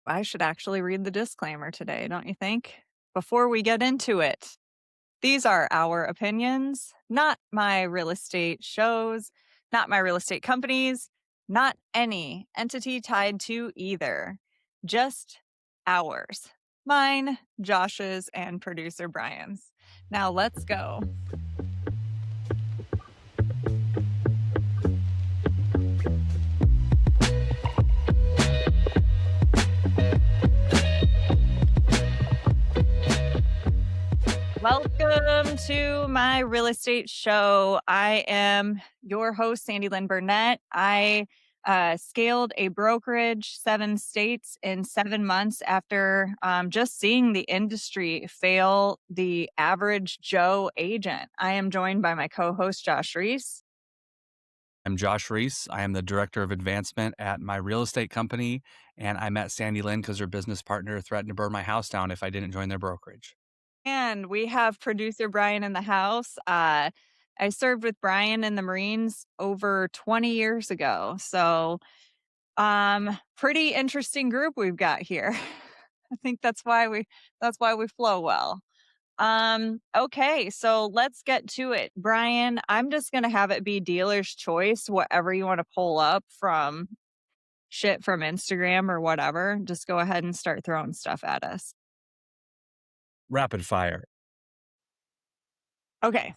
I should actually read the disclaimer today, don't you think? Before we get into it, these are our opinions, not my real estate shows, not my real estate companies, not any entity tied to either. Just ours. Mine, Josh's, and producer Brian's. Now let's go. Welcome to my real estate show. I am your host, Sandi Lyn Burnett. I scaled a brokerage 7 states in 7 months after just seeing the industry fail the average Joe agent. I am joined by my co-host, Josh Reese. I'm Josh Reese. I am the director of advancement at my real estate company, and I met Sandi Lyn because her business partner threatened to burn my house down if I didn't join their brokerage. And we have producer Brian in the house. I served with Brian in the Marines over 20 years ago. So pretty interesting group we've got here. I think that's why we flow well. Okay, so let's get to it. Brian, I'm just gonna have it be dealer's choice, whatever you want to pull up from shit from Instagram or whatever. Just go ahead and start throwing stuff at us. Rapid fire. Okay.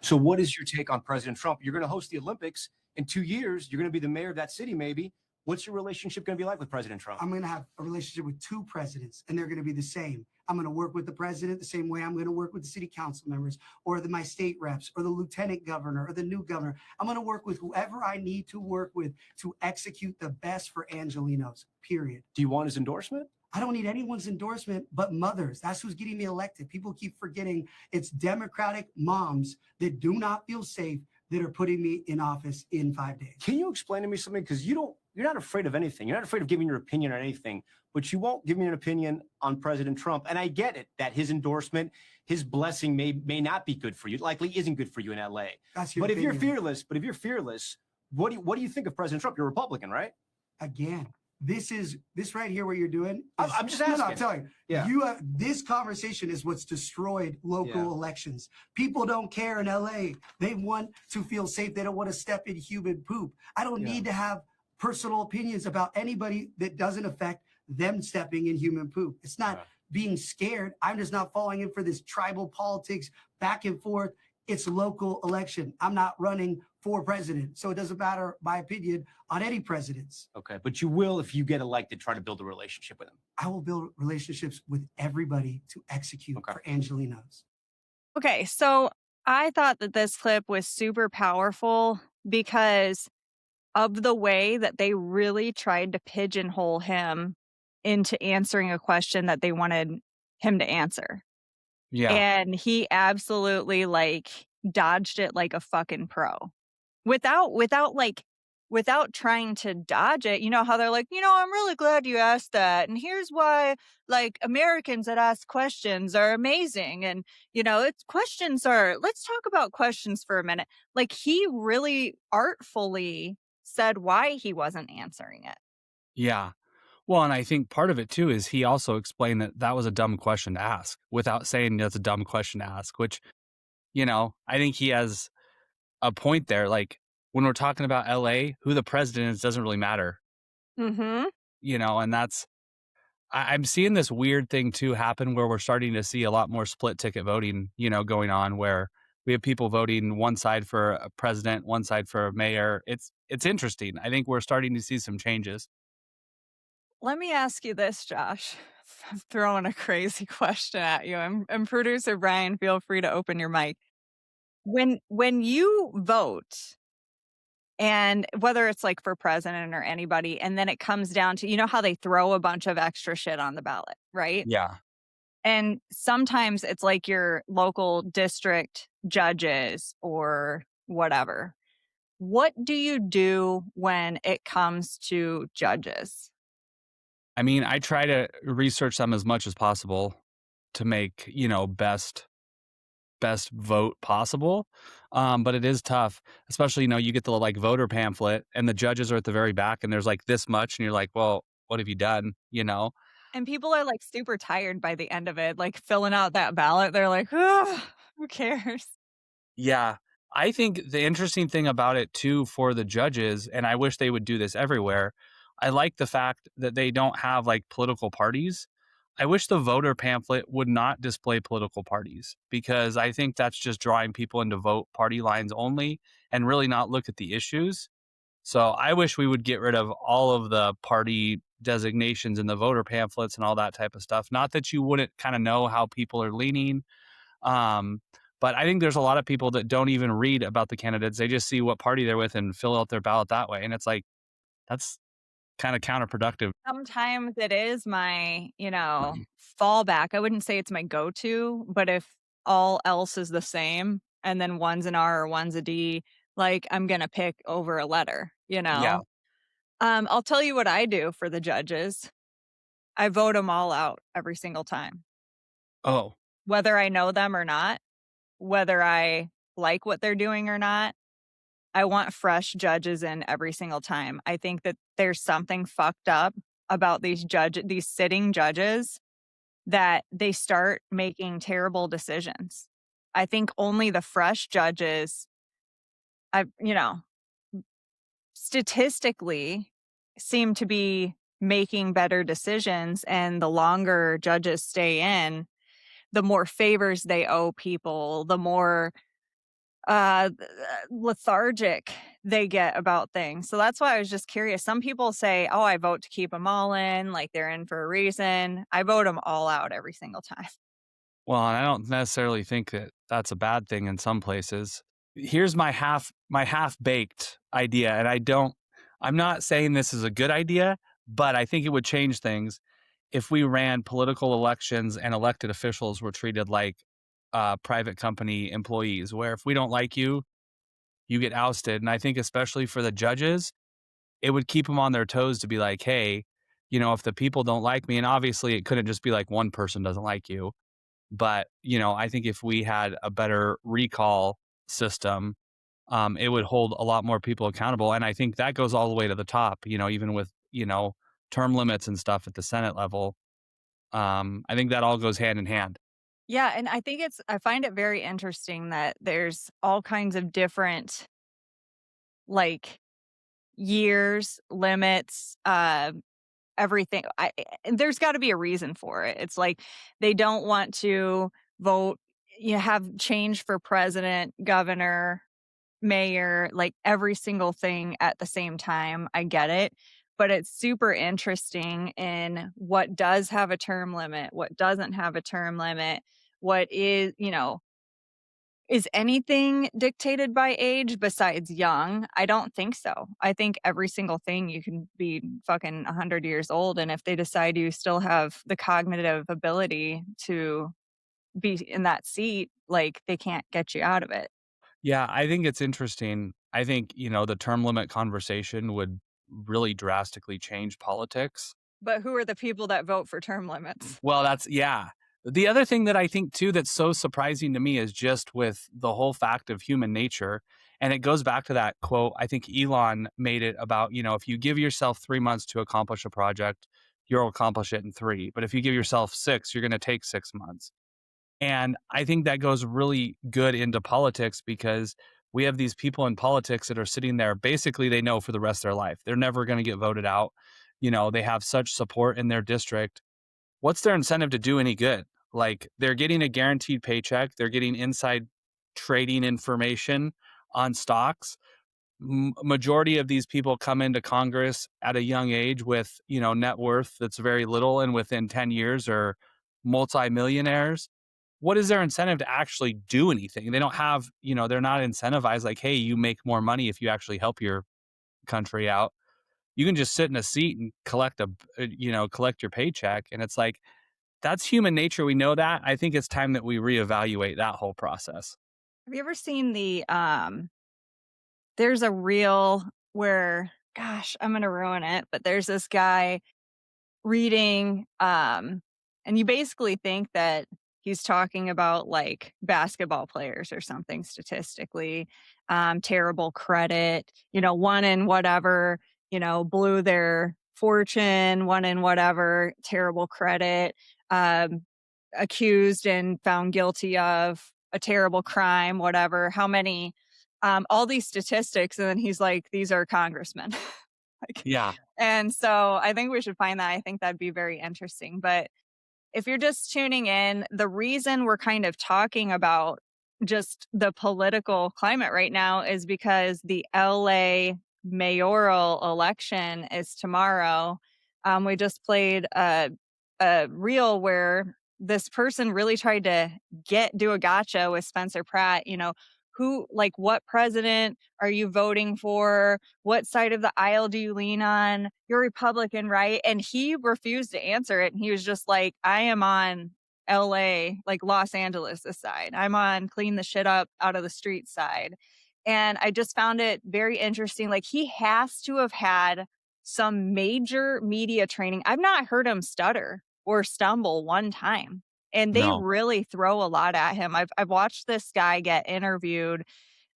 So, what is your take on President Trump? You're going to host the Olympics in 2 years. You're going to be the mayor of that city, maybe. What's your relationship going to be like with President Trump? I'm going to have a relationship with two presidents, and they're going to be the same. I'm going to work with the president the same way I'm going to work with the city council members or my state reps or the lieutenant governor or the new governor. I'm going to work with whoever I need to work with to execute the best for Angelenos, period. Do you want his endorsement? I don't need anyone's endorsement but mothers. That's who's getting me elected. People keep forgetting it's Democratic moms that do not feel safe that are putting me in office in 5 days. Can you explain to me something? Because you're not afraid of anything. You're not afraid of giving your opinion on anything, but you won't give me an opinion on President Trump. And I get it that his endorsement, his blessing may not be good for you. It likely isn't good for you in LA. That's your But if you're opinion. fearless, what do you think of President Trump? You're a Republican, right? Again, this right here, what you're doing. I'm just No, asking. I'm telling you. Yeah. This conversation is what's destroyed local elections. People don't care in LA. They want to feel safe. They don't want to step in human poop. I don't need to have personal opinions about anybody that doesn't affect them stepping in human poop. It's not being scared. I'm just not falling in for this tribal politics back and forth. It's a local election. I'm not running for president. So it doesn't matter my opinion on any presidents. Okay. But you will, if you get elected, try to build a relationship with him. I will build relationships with everybody to execute for Angelenos. Okay, so I thought that this clip was super powerful because of the way that they really tried to pigeonhole him into answering a question that they wanted him to answer. Yeah. And he absolutely dodged it like a fucking pro. Without trying to dodge it. You know how they're like, I'm really glad you asked that. And here's why Americans that ask questions are amazing. And let's talk about questions for a minute. He really artfully said why he wasn't answering it. Yeah. Well, and I think part of it too is he also explained that that was a dumb question to ask without saying that's a dumb question to ask, which, I think he has a point there. Like when we're talking about LA, who the president is doesn't really matter, Mm-hmm. and I'm seeing this weird thing too happen where we're starting to see a lot more split ticket voting, going on where we have people voting one side for a president, one side for a mayor. It's interesting. I think we're starting to see some changes. Let me ask you this, Josh. I'm throwing a crazy question at you. And producer Brian, feel free to open your mic. When you vote, and whether it's for president or anybody, and then it comes down to, how they throw a bunch of extra shit on the ballot, right? Yeah. And sometimes it's your local district judges or whatever. What do you do when it comes to judges? I mean, I try to research them as much as possible to make, best best vote possible. But it is tough, especially, you get the like voter pamphlet and the judges are at the very back and there's like this much and you're like, well, what have you done? And people are, like, super tired by the end of it, like, filling out that ballot. They're like, "Ugh, who cares?" Yeah. I think the interesting thing about it too for the judges, and I wish they would do this everywhere, I like the fact that they don't have like political parties. I wish the voter pamphlet would not display political parties because I think that's just drawing people into vote party lines only and really not look at the issues. So I wish we would get rid of all of the party designations in the voter pamphlets and all that type of stuff. Not that you wouldn't kind of know how people are leaning, um, but I think there's a lot of people that don't even read about the candidates. They just see what party they're with and fill out their ballot that way. And it's like, that's kind of counterproductive. Sometimes it is my, fallback. I wouldn't say it's my go-to, but if all else is the same and then one's an R or one's a D, like, I'm gonna pick over a letter, you Yeah. know? I'll tell you what I do for the judges. I vote them all out every single time, Oh, whether I know them or not, whether I like what they're doing or not. I want fresh judges in every single time. I think that there's something fucked up about these sitting judges that they start making terrible decisions. I think only the fresh judges, I you know, statistically seem to be making better decisions, and the longer judges stay in, the more favors they owe people, the more lethargic they get about things. So that's why I was just curious. Some people say, "Oh, I vote to keep them all in, like they're in for a reason." I vote them all out every single time. well, and I don't necessarily think that that's a bad thing in some places. Here's my half baked idea, and I'm not saying this is a good idea, but I think it would change things if we ran political elections and elected officials were treated like private company employees, where if we don't like you, you get ousted. And I think especially for the judges, it would keep them on their toes to be like, hey, if the people don't like me, and obviously it couldn't just be like one person doesn't like you, but I think if we had a better recall system, it would hold a lot more people accountable. And I think that goes all the way to the top, even with, term limits and stuff at the Senate level. I think that all goes hand in hand. Yeah, and I find it very interesting that there's all kinds of different, like, years, limits, everything. And there's gotta be a reason for it. It's like they don't want to vote have change for president, governor, mayor, like every single thing at the same time. I get it. But it's super interesting in what does have a term limit, what doesn't have a term limit, what is anything dictated by age besides young? I don't think so. I think every single thing you can be fucking 100 years old, and if they decide you still have the cognitive ability to be in that seat, like, they can't get you out of it. Yeah, I think it's interesting. I think, the term limit conversation would really drastically change politics. But who are the people that vote for term limits? Well, yeah. The other thing that I think too that's so surprising to me is just with the whole fact of human nature. And it goes back to that quote. I think Elon made it about, if you give yourself 3 months to accomplish a project, you'll accomplish it in 3. But if you give yourself 6, you're going to take 6 months. And I think that goes really good into politics because we have these people in politics that are sitting there. Basically, they know for the rest of their life, they're never going to get voted out. They have such support in their district. What's their incentive to do any good? Like, they're getting a guaranteed paycheck. They're getting inside trading information on stocks. Majority of these people come into Congress at a young age with, net worth that's very little. And within 10 years are multimillionaires. What is their incentive to actually do anything? They don't have, they're not incentivized like, hey, you make more money if you actually help your country out. You can just sit in a seat and collect your paycheck. And it's like, that's human nature. We know that. I think it's time that we reevaluate that whole process. Have you ever seen there's a reel where, gosh, I'm gonna ruin it, but there's this guy reading, and you basically think that he's talking about like basketball players or something statistically, terrible credit, one in whatever, blew their fortune, one in whatever, terrible credit, um, accused and found guilty of a terrible crime, whatever, how many, all these statistics. And then he's like, these are congressmen. Like, Yeah. and so I think we should find that. I think that'd be very interesting. But if you're just tuning in, the reason we're kind of talking about just the political climate right now is because the LA mayoral election is tomorrow. We just played a reel where this person really tried to do a gotcha with Spencer Pratt. What president are you voting for? What side of the aisle do you lean on? You're Republican, right? And he refused to answer it. And he was just like, I am on LA, like Los Angeles this side. I'm on clean the shit up out of the street side. And I just found it very interesting. Like, he has to have had some major media training. I've not heard him stutter or stumble one time. And they No. really throw a lot at him. I've watched this guy get interviewed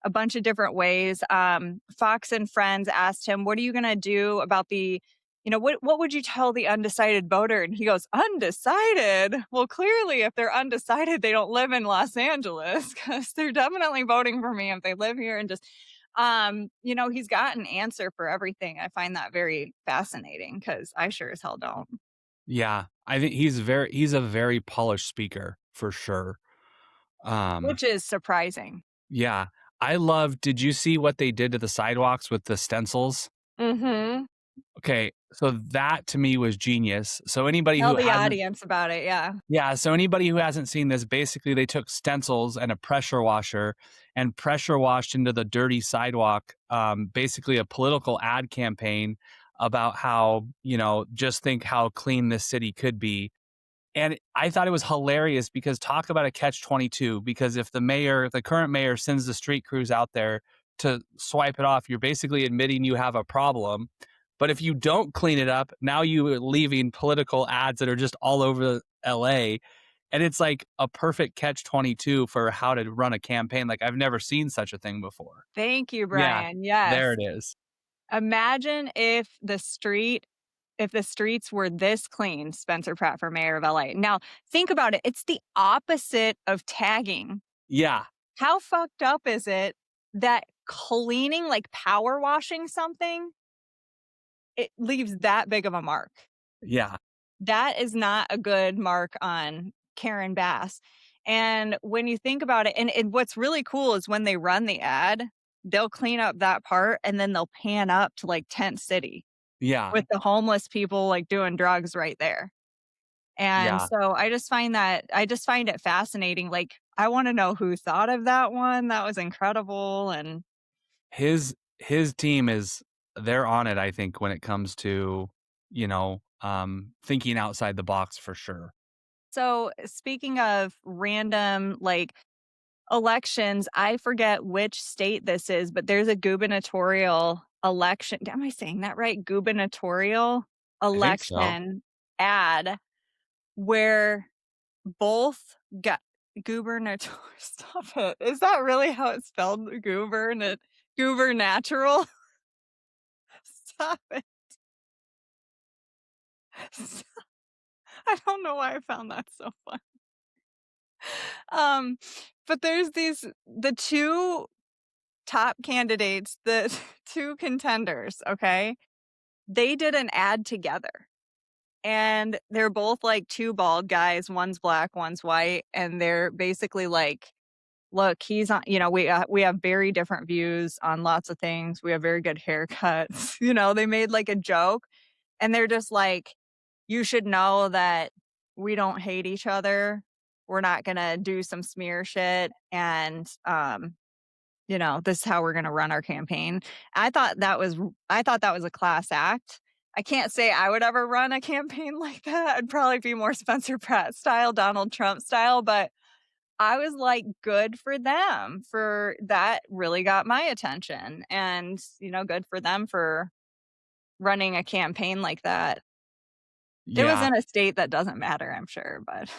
a bunch of different ways. Fox and Friends asked him, "What are you going to do about what would you tell the undecided voter?" And he goes, "Undecided? Well, clearly, if they're undecided, they don't live in Los Angeles, because they're definitely voting for me if they live here." And just, he's got an answer for everything. I find that very fascinating because I sure as hell don't. Yeah. I think he's a very polished speaker for sure. Which is surprising. Yeah. Did you see what they did to the sidewalks with the stencils? Mm-hmm. Okay, so that to me was genius. So anybody Tell who the hasn't audience about it, yeah. Yeah, so anybody who hasn't seen this, basically they took stencils and a pressure washer and pressure washed into the dirty sidewalk, basically a political ad campaign about how, just think how clean this city could be. And I thought it was hilarious because talk about a catch-22, because if the current mayor sends the street crews out there to swipe it off, you're basically admitting you have a problem. But if you don't clean it up, now you are leaving political ads that are just all over LA. And it's like a perfect catch-22 for how to run a campaign. Like, I've never seen such a thing before. Thank you, Yeah, Brian. there Yes. it is. Imagine if the streets were this clean, Spencer Pratt for mayor of LA. Now, think about it. It's the opposite of tagging. Yeah, How fucked up is it that cleaning, like power washing something, it leaves that big of a mark? yeah, That is not a good mark on Karen Bass. And when you think about it, and what's really cool is when they run the ad, they'll clean up that part and then they'll pan up to like Tent City yeah, with the homeless people like doing drugs right there. And yeah. so I just find it fascinating. Like, I want to know who thought of that one. That was incredible. And His team they're on it, I think, when it comes to, thinking outside the box for sure. so, speaking of random like elections, I forget which state this is, but there's a gubernatorial election. Am I saying that right? Gubernatorial I think so. election ad where both got gubernator. Stop it. Is that really how it's spelled? Gubernatural? Stop it. I don't know why I found that so fun. Um, but there's the two top candidates, the two contenders, okay? They did an ad together. And they're both like two bald guys, one's black, one's white, and they're basically like, look, he's on, we have very different views on lots of things. We have very good haircuts. They made like a joke, and they're just like, you should know that we don't hate each other. We're not going to do some smear shit, and this is how we're going to run our campaign. I thought that was a class act. I can't say I would ever run a campaign like that. I'd probably be more Spencer Pratt style, Donald Trump style, but I was like, good for them, for that really got my attention, and good for them for running a campaign like that. It was Yeah. in a state that doesn't matter, I'm sure, but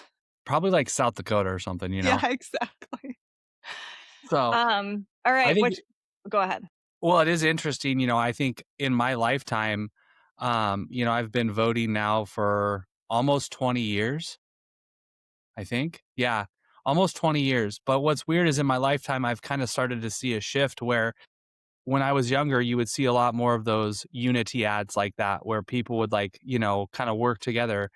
Probably like South Dakota or something, you know? Yeah, exactly. So All I right, think, go ahead. well, it is interesting, I think in my lifetime, I've been voting now for almost 20 years, I think. Yeah, almost 20 years. But what's weird is in my lifetime, I've kind of started to see a shift where when I was younger, you would see a lot more of those unity ads like that, where people would like, kind of work together.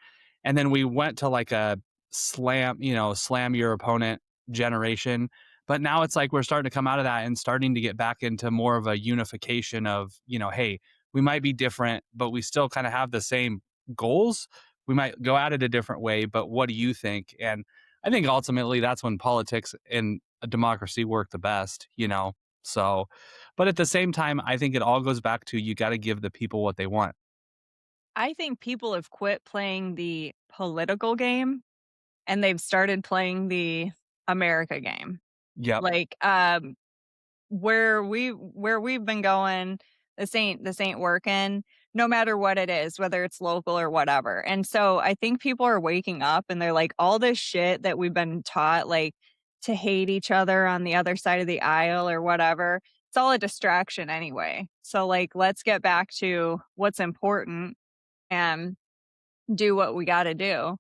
And then we went to like a slam your opponent generation. But now it's like we're starting to come out of that and starting to get back into more of a unification of, hey, we might be different, but we still kind of have the same goals. We might go at it a different way, but what do you think? And I think ultimately that's when politics and a democracy work the best. So, but at the same time, I think it all goes back to you got to give the people what they want. I think people have quit playing the political game and they've started playing the America game. Yep. Like, where we've been going, this ain't working, no matter what it is, whether it's local or whatever. And so I think people are waking up and they're like, all this shit that we've been taught, like to hate each other on the other side of the aisle or whatever, it's all a distraction anyway. So like, let's get back to what's important and do what we got to do.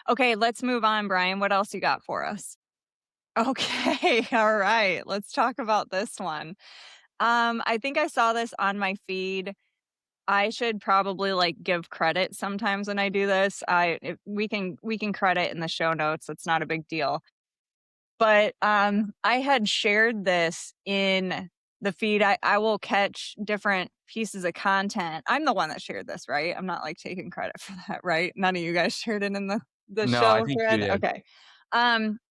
Okay, let's move on, Brian. What else you got for us? Okay, all right. Let's talk about this one. I think I saw this on my feed. I should probably like give credit sometimes when I do this. We can credit in the show notes. It's not a big deal. But I had shared this in the feed. I will catch different pieces of content. I'm the one that shared this, right? I'm not like taking credit for that, right? None of you guys shared it in the No, I show think you thread. did. Okay.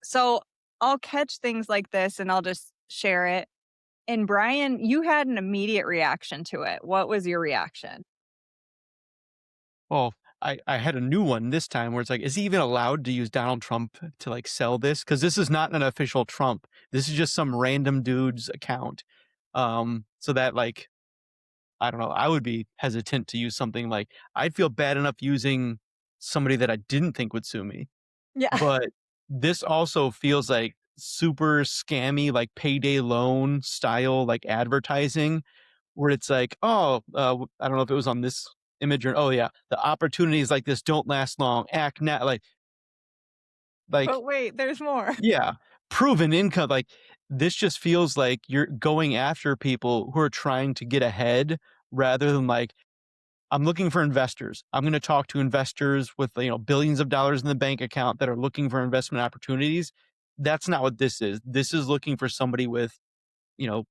So I'll catch things like this and I'll just share it. And Brian, you had an immediate reaction to it. What was your reaction? Well, I had a new one this time where it's like, is he even allowed to use Donald Trump to like sell this? Because this is not an official Trump. This is just some random dude's account. So that like, I don't know, I would be hesitant to use something like I'd feel bad enough using somebody that I didn't think would sue me. Yeah. But this also feels like super scammy, like payday loan style, like advertising where it's like, oh, I don't know if it was on this image or, oh yeah, the opportunities like this don't last long. Act now, like, But wait, there's more. yeah, proven income. Like this just feels like you're going after people who are trying to get ahead rather than like, I'm looking for investors. I'm going to talk to investors with, billions of dollars in the bank account that are looking for investment opportunities. That's not what this is. This is looking for somebody with, you know,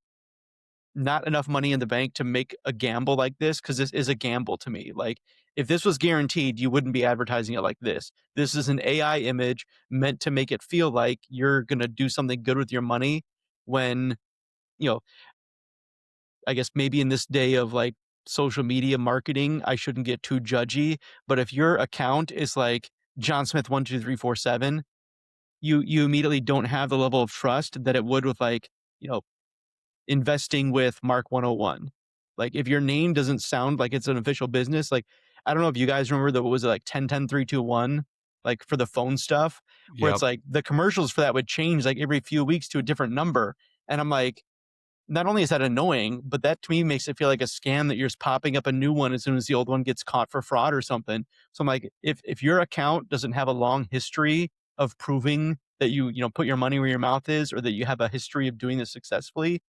not enough money in the bank to make a gamble like this because this is a gamble to me. Like, if this was guaranteed, you wouldn't be advertising it like this. This is an AI image meant to make it feel like you're going to do something good with your money when, you know, I guess maybe in this day of like social media marketing, I shouldn't get too judgy. But if your account is like John Smith 12347, you immediately don't have the level of trust that it would with like, you know, investing with Mark 101. Like if your name doesn't sound like it's an official business, like I don't know if you guys remember that was it like 10 10 3 2 1, like for the phone stuff, where it's Yep. like the commercials for that would change like every few weeks to a different number. And I'm like, not only is that annoying, but that to me makes it feel like a scam that you're just popping up a new one as soon as the old one gets caught for fraud or something. So I'm like, if your account doesn't have a long history of proving that you put your money where your mouth is, or that you have a history of doing this successfully,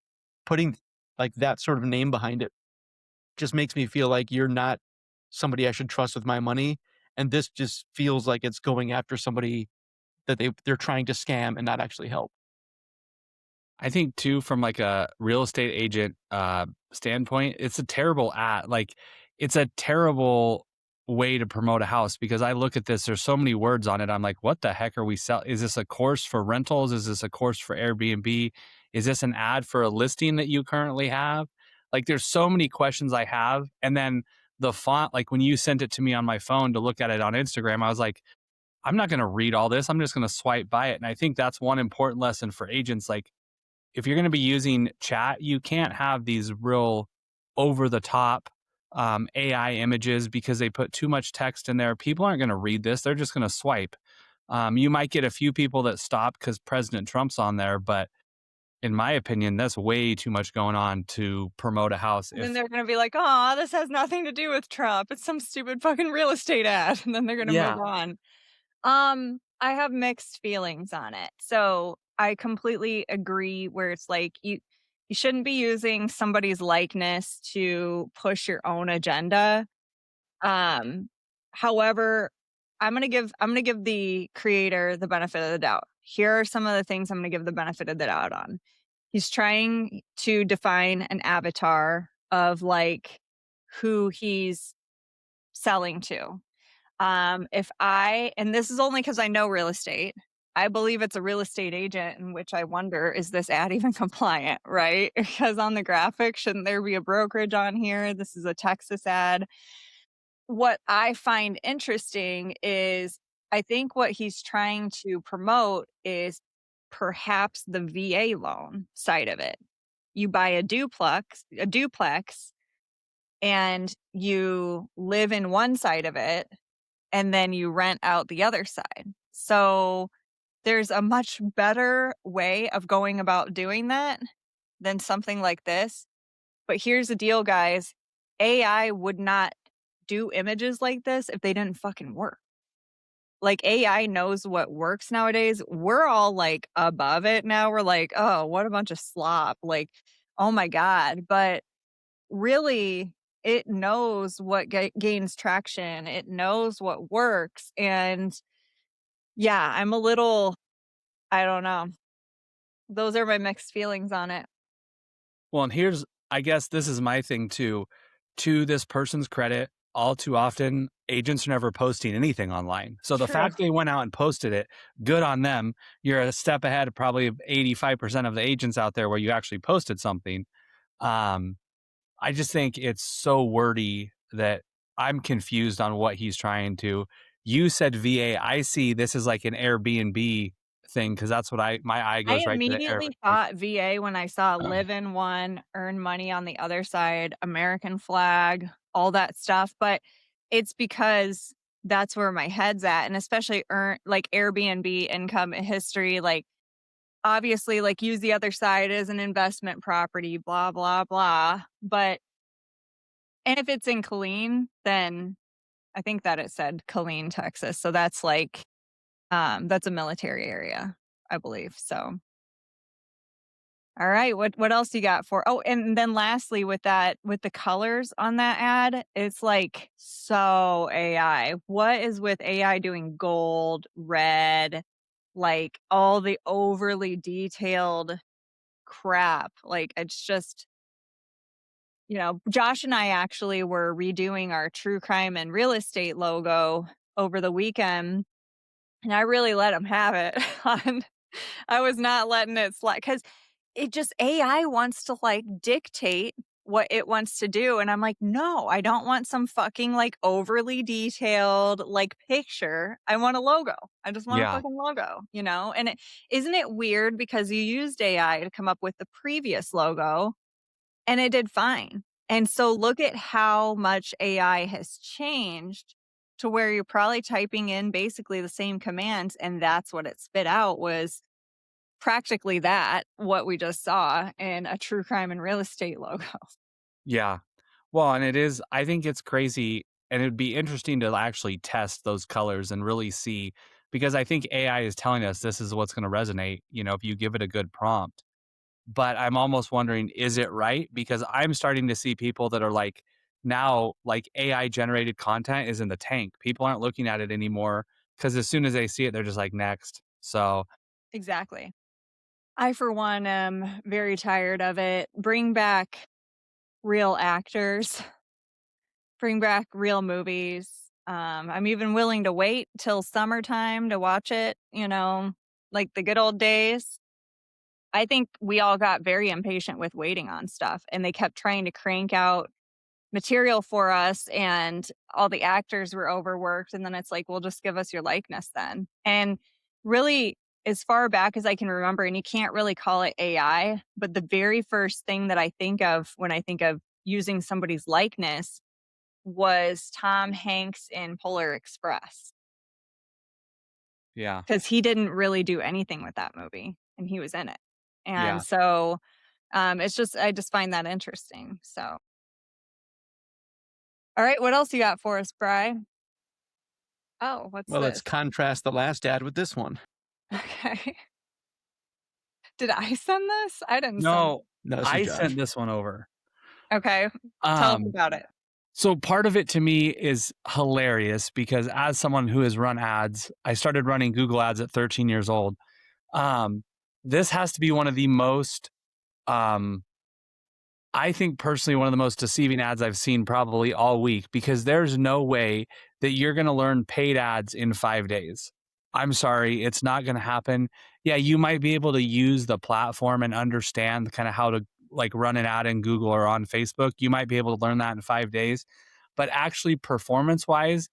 putting like that sort of name behind it just makes me feel like you're not somebody I should trust with my money. And this just feels like it's going after somebody that they're trying to scam and not actually help. I think too, from like a real estate agent standpoint, it's a terrible ad. Like, it's a terrible way to promote a house because I look at this. There's so many words on it. I'm like, what the heck are we selling? Is this a course for rentals? Is this a course for Airbnb? Is this an ad for a listing that you currently have? Like, there's so many questions I have. And then the font, like when you sent it to me on my phone to look at it on Instagram, I was like, I'm not going to read all this. I'm just going to swipe by it. And I think that's one important lesson for agents. Like, if you're going to be using chat, you can't have these real over the top AI images because they put too much text in there. People aren't going to read this. They're just going to swipe. You might get a few people that stop because President Trump's on there, but in my opinion, that's way too much going on to promote a house. And then they're gonna be like, "Oh, this has nothing to do with Trump. It's some stupid fucking real estate ad," and then they're gonna move Yeah. on. I have mixed feelings on it. So I completely agree where it's like you shouldn't be using somebody's likeness to push your own agenda. Um, however, I'm gonna give the creator the benefit of the doubt. Here are some of the things I'm gonna give the benefit of the doubt on. He's trying to define an avatar of like who he's selling to. And this is only because I know real estate. I believe it's a real estate agent, in which I wonder, is this ad even compliant, right? Because on the graphic, shouldn't there be a brokerage on here? This is a Texas ad. What I find interesting is I think what he's trying to promote is perhaps the VA loan side of it. You buy a duplex, and you live in one side of it, and then you rent out the other side. So there's a much better way of going about doing that than something like this. But here's the deal, guys. AI would not do images like this if they didn't fucking work. Like AI knows what works nowadays. We're all like above it now. We're like, oh, what a bunch of slop. Like, oh my God. But really, it knows what gains traction. It knows what works. And yeah, I'm a little, I don't know. Those are my mixed feelings on it. Well, and I guess this is my thing too. To this person's credit, all too often, agents are never posting anything online. So the True. fact they went out and posted it, good on them. You're a step ahead of probably 85% of the agents out there where you actually posted something. I just think it's so wordy that I'm confused on what he's trying to. You said VA. I see this is like an Airbnb thing because that's what my eye I goes right to the air. immediately thought VA when I saw live in one, earn money on the other side, American flag, all that stuff. But it's because that's where my head's at. And especially like Airbnb income history, like obviously like use the other side as an investment property, blah, blah, blah. And if it's in Killeen, then I think that it said Killeen, Texas. So that's like, that's a military area, I believe. So, all right. What else you got for? Oh, and then lastly, with the colors on that ad, it's like so AI. What is with AI doing gold, red, like all the overly detailed crap? Like it's just, Josh and I actually were redoing our true crime and real estate logo over the weekend, and I really let him have it. I was not letting it slide because it just AI wants to like dictate what it wants to do. And I'm like, no, I don't want some fucking like overly detailed like picture. I want a logo. I just want a Yeah. fucking logo, And isn't it weird because you used AI to come up with the previous logo and it did fine. And so look at how much AI has changed to where you're probably typing in basically the same commands, and that's what it spit out was practically what we just saw in a true crime and real estate logo. Yeah. Well, and I think it's crazy, and it'd be interesting to actually test those colors and really see, because I think AI is telling us this is what's going to resonate, if you give it a good prompt. But I'm almost wondering, is it right? Because I'm starting to see people that are like, now, like AI generated content is in the tank. People aren't looking at it anymore because as soon as they see it, they're just like, next. So, Exactly. I, for one, am very tired of it. Bring back real actors, bring back real movies. I'm even willing to wait till summertime to watch it, like the good old days. I think we all got very impatient with waiting on stuff, and they kept trying to crank out material for us, and all the actors were overworked. And then it's like, well, just give us your likeness then. And really, as far back as I can remember, and you can't really call it AI, but the very first thing that I think of when I think of using somebody's likeness was Tom Hanks in Polar Express. Yeah. because he didn't really do anything with that movie, and he was in it. Yeah. And so, it's just I just find that interesting. So, all right, what else you got for us, Bri? Oh, what's Well, let's this? contrast the last ad with this one. Okay. Did I send this? I didn't send. No, No, this is I Josh. sent this one over. Okay, tell us Um, about it. so part of it to me is hilarious because as someone who has run ads, I started running Google ads at 13 years old. This has to be one of the most, I think personally, one of the most deceiving ads I've seen probably all week, because there's no way that you're going to learn paid ads in 5 days. I'm sorry, it's not going to happen. Yeah, you might be able to use the platform and understand kind of how to like run an ad in Google or on Facebook. You might be able to learn that in 5 days. But actually, performance wise,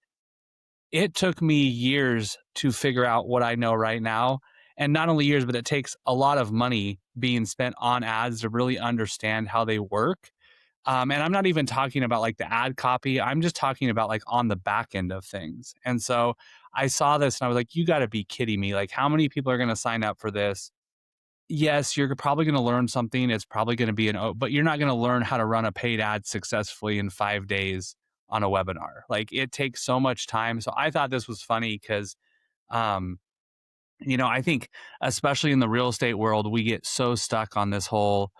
it took me years to figure out what I know right now. And not only years, but it takes a lot of money being spent on ads to really understand how they work. And I'm not even talking about like the ad copy. I'm just talking about like on the back end of things. And so I saw this and I was like, you got to be kidding me. Like, how many people are going to sign up for this? Yes, you're probably going to learn something. It's probably going to be but you're not going to learn how to run a paid ad successfully in 5 days on a webinar. Like, it takes so much time. So I thought this was funny because, um, I think especially in the real estate world, we get so stuck on this whole,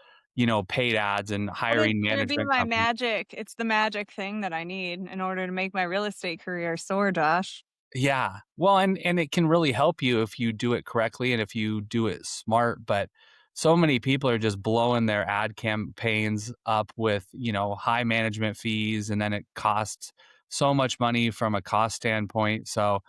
paid ads and But it's hiring gonna be management my companies. magic. It's the magic thing that I need in order to make my real estate career soar, Josh. Yeah. Well, and it can really help you if you do it correctly and if you do it smart, but so many people are just blowing their ad campaigns up with, high management fees, and then it costs so much money from a cost standpoint. So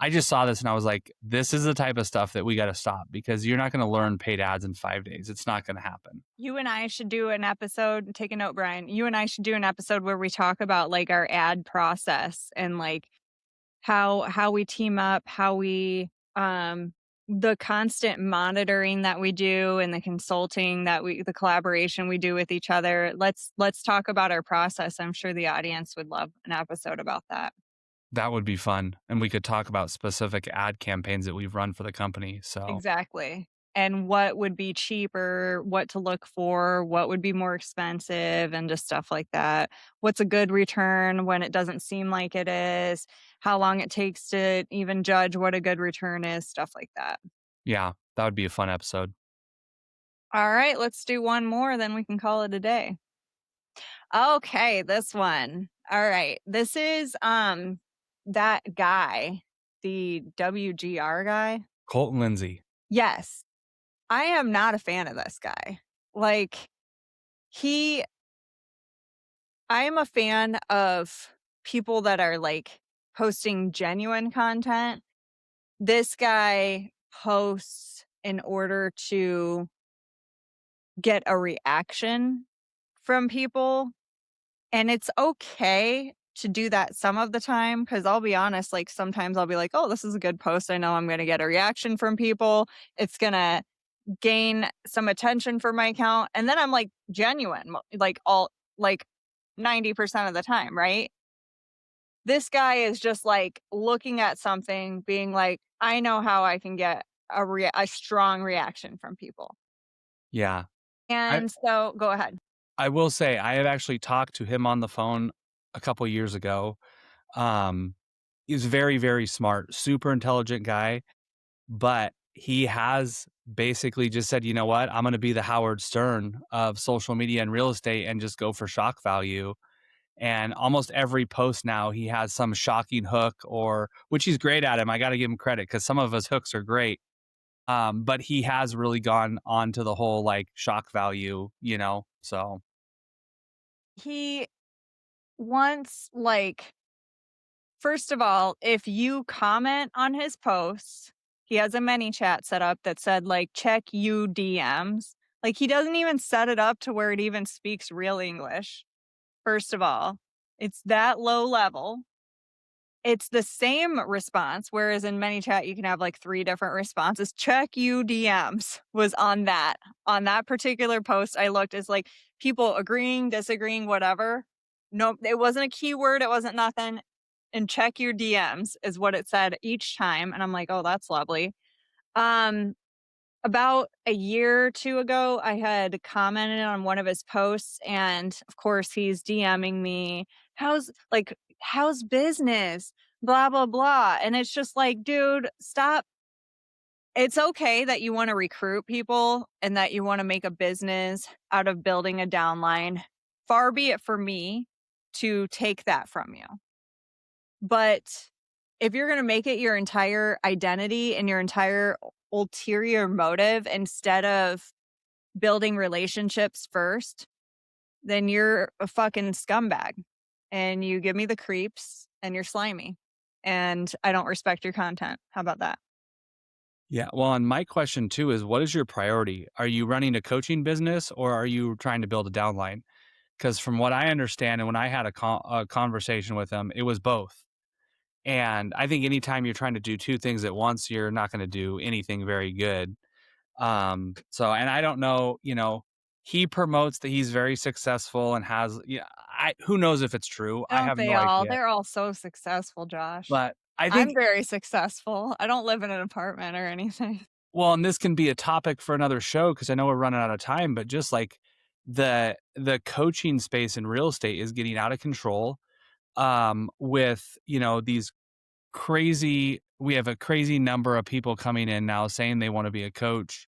I just saw this and I was like, this is the type of stuff that we got to stop, because you're not going to learn paid ads in 5 days. It's not going to happen. You and I should do an episode. Take a note, Brian. You and I should do an episode where we talk about like our ad process and like how we team up, how we the constant monitoring that we do and the consulting that the collaboration we do with each other. Let's talk about our process. I'm sure the audience would love an episode about that. That would be fun. And we could talk about specific ad campaigns that we've run for the company. So Exactly. And what would be cheaper, what to look for, what would be more expensive, and just stuff like that. What's a good return when it doesn't seem like it is, how long it takes to even judge what a good return is, stuff like that. yeah, that would be a fun episode. All right, let's do one more, then we can call it a day. Okay, this one. All right. This is that guy, the WGR guy. Colton Lindsay. Yes. I am not a fan of this guy. Like, I am a fan of people that are like posting genuine content. This guy posts in order to get a reaction from people. And it's okay to do that some of the time, because I'll be honest, like sometimes I'll be like, oh, this is a good post. I know I'm going to get a reaction from people. It's going to gain some attention for my account. And then I'm like genuine, like 90% of the time, right? This guy is just like looking at something, being like, I know how I can get a strong reaction from people. Yeah. And so go ahead. I will say I have actually talked to him on the phone a couple years ago. He's very, very smart, super intelligent guy, but he has basically just said, you know what, I'm going to be the Howard Stern of social media and real estate and just go for shock value. And almost every post now, he has some shocking hook, which he's great at him. I got to give him credit because some of his hooks are great. But he has really gone on to the whole like shock value, so. He wants like, first of all, if you comment on his posts, he has a many chat set up that said like, check you DMs. Like, he doesn't even set it up to where it even speaks real English. First of all, it's that low level. It's the same response, whereas in ManyChat you can have like 3 different responses. Check you DMs was on that particular post. I looked, it's like people agreeing, disagreeing, whatever. No, it wasn't a keyword. It wasn't nothing. and check your DMs is what it said each time. And I'm like, oh, that's lovely. About a year or two ago, I had commented on one of his posts, and of course, he's DMing me, how's business? Blah, blah, blah. And it's just like, dude, stop. It's okay that you want to recruit people and that you want to make a business out of building a downline. Far be it for me to take that from you. But if you're going to make it your entire identity and your entire ulterior motive instead of building relationships first, then you're a fucking scumbag and you give me the creeps and you're slimy and I don't respect your content. How about that? Yeah. Well, and my question too is, what is your priority? Are you running a coaching business or are you trying to build a downline? Because from what I understand, and when I had a conversation with him, it was both. And I think anytime you're trying to do two things at once, you're not going to do anything very good. So, and I don't know, he promotes that he's very successful and has, who knows if it's true? I Don't have they no all? idea. They're all so successful, Josh. But I I'm think, very successful. I don't live in an apartment or anything. well, and this can be a topic for another show because I know we're running out of time, but just like the coaching space in real estate is getting out of control. With, these we have a crazy number of people coming in now saying they want to be a coach.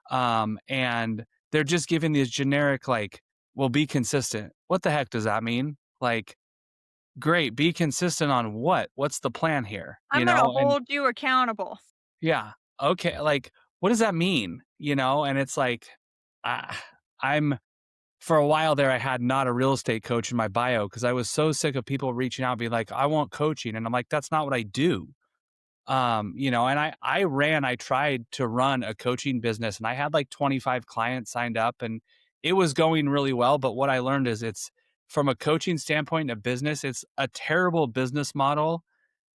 And they're just giving these generic, like, well, be consistent. What the heck does that mean? Like, great, be consistent on what? What's the plan here? I'm going to hold you accountable. Yeah. Okay. Like, what does that mean? And it's like, I'm, for a while there, I had not a real estate coach in my bio because I was so sick of people reaching out and being like, I want coaching. And I'm like, that's not what I do. And I tried to run a coaching business and I had like 25 clients signed up and it was going really well. But what I learned is it's from a coaching standpoint of business, it's a terrible business model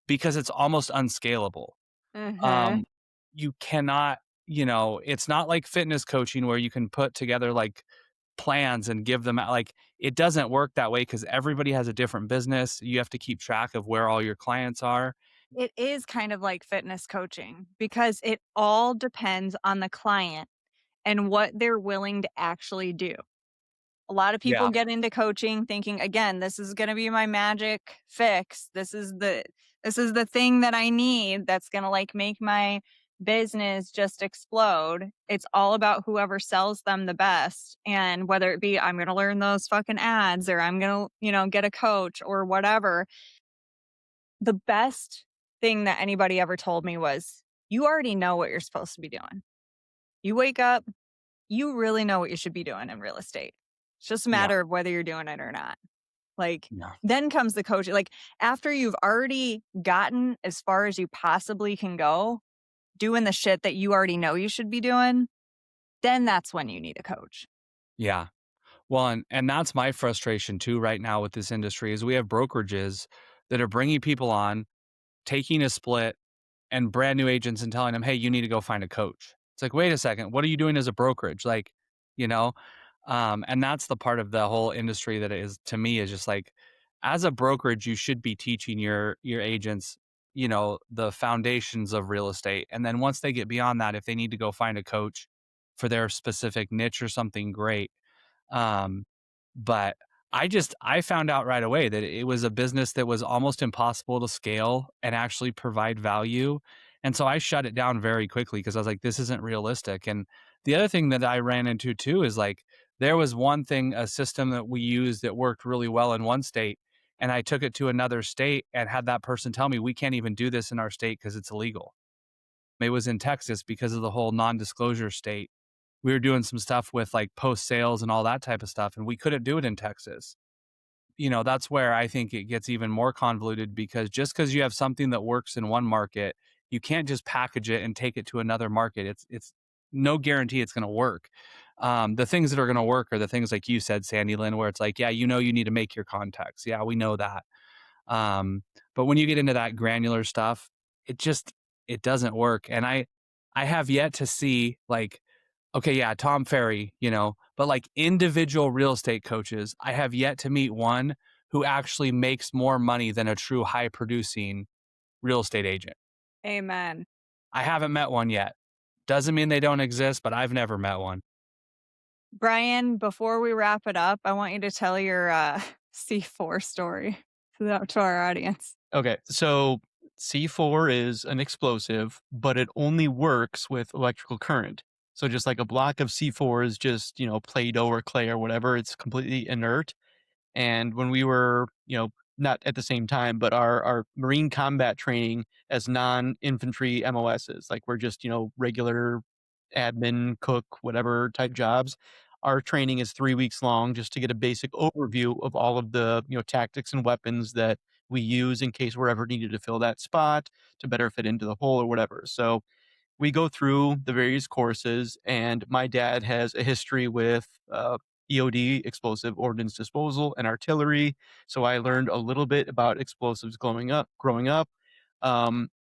because it's almost unscalable. Mm-hmm. Um, you cannot, it's not like fitness coaching where you can put together like plans and give them like, it doesn't work that way because everybody has a different business. You have to keep track of where all your clients are. It is kind of like fitness coaching because it all depends on the client and what they're willing to actually do. A lot of people Yeah. get into coaching thinking, again, this is going to be my magic fix. This is the thing that I need that's going to like make my business just explode. It's all about whoever sells them the best. And whether it be I'm going to learn those fucking ads or I'm going to, get a coach or whatever. The best thing that anybody ever told me was, you already know what you're supposed to be doing. You wake up, you really know what you should be doing in real estate. It's just a Yeah. matter of whether you're doing it or not. Like, Yeah. then comes the coaching. Like, after you've already gotten as far as you possibly can go, doing the shit that you already know you should be doing, then that's when you need a coach. Yeah. Well, and that's my frustration too right now with this industry is we have brokerages that are bringing people on, taking a split and brand new agents and telling them, "Hey, you need to go find a coach." It's like, "Wait a second. What are you doing as a brokerage?" Like, you know, and that's the part of the whole industry that is to me is just like as a brokerage, you should be teaching your agents, the foundations of real estate. And then once they get beyond that, if they need to go find a coach for their specific niche or something, great. Um, but I found out right away that it was a business that was almost impossible to scale and actually provide value. And so I shut it down very quickly because I was like, this isn't realistic. And the other thing that I ran into too is like, there was one thing, a system that we used that worked really well in one state. And I took it to another state and had that person tell me, we can't even do this in our state because it's illegal. It was in Texas because of the whole non-disclosure state. We were doing some stuff with like post sales and all that type of stuff, and we couldn't do it in Texas. That's where I think it gets even more convoluted because just because you have something that works in one market, you can't just package it and take it to another market. It's no guarantee it's going to work. The things that are going to work are the things like you said, Sandi Lyn, where it's like, yeah, you need to make your contacts. Yeah, we know that. But when you get into that granular stuff, it doesn't work. And I have yet to see like, okay, yeah, Tom Ferry, but like individual real estate coaches, I have yet to meet one who actually makes more money than a true high producing real estate agent. Amen. I haven't met one yet. Doesn't mean they don't exist, but I've never met one. Brian, before we wrap it up, I want you to tell your C4 story to our audience. Okay, so C4 is an explosive, but it only works with electrical current. So just like a block of C4 is just, Play-Doh or clay or whatever, it's completely inert. And when we were, not at the same time, but our Marine combat training as non-infantry MOSs, like we're just, regular admin, cook, whatever type jobs. Our training is 3 weeks long just to get a basic overview of all of the, tactics and weapons that we use in case we're ever needed to fill that spot to better fit into the hole or whatever. So we go through the various courses, and my dad has a history with EOD, explosive ordnance disposal, and artillery. So I learned a little bit about explosives growing up.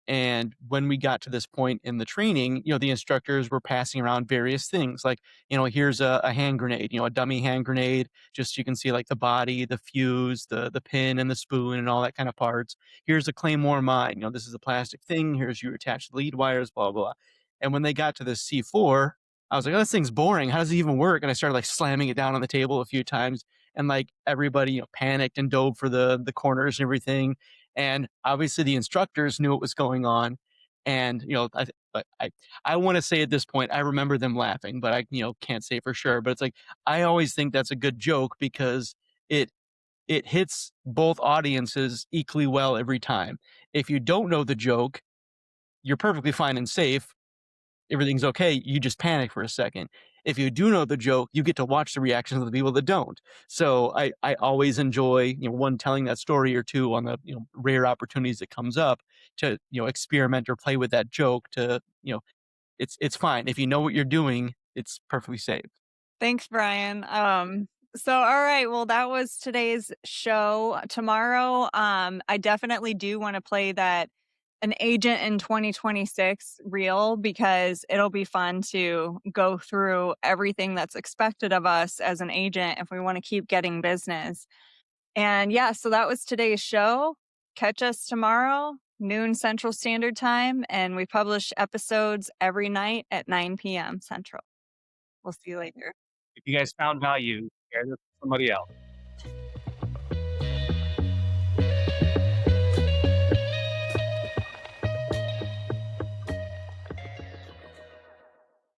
And when we got to this point in the training, the instructors were passing around various things like, here's a hand grenade, a dummy hand grenade, just so you can see like the body, the fuse, the pin and the spoon and all that kind of parts. Here's a claymore mine, this is a plastic thing. Here's you attach the lead wires, blah, blah, blah. And when they got to the C4, I was like, oh, this thing's boring. How does it even work? And I started like slamming it down on the table a few times. And like everybody, panicked and dove for the corners and everything. And obviously the instructors knew what was going on. And, I want to say at this point, I remember them laughing, but I, can't say for sure. But it's like, I always think that's a good joke because it hits both audiences equally well every time. If you don't know the joke, you're perfectly fine and safe. Everything's okay. You just panic for a second. If you do know the joke, you get to watch the reactions of the people that don't. So I always enjoy, one, telling that story, or two, on the, rare opportunities that comes up to, experiment or play with that joke to, it's fine. If you know what you're doing, it's perfectly safe. Thanks, Brian. So all right, well, that was today's show. Tomorrow, I definitely do want to play that an agent in 2026 reel, because it'll be fun to go through everything that's expected of us as an agent if we want to keep getting business. And yeah, so that was today's show. Catch us tomorrow, noon Central Standard Time, and we publish episodes every night at 9 p.m. Central. We'll see you later. If you guys found value, share this with somebody else.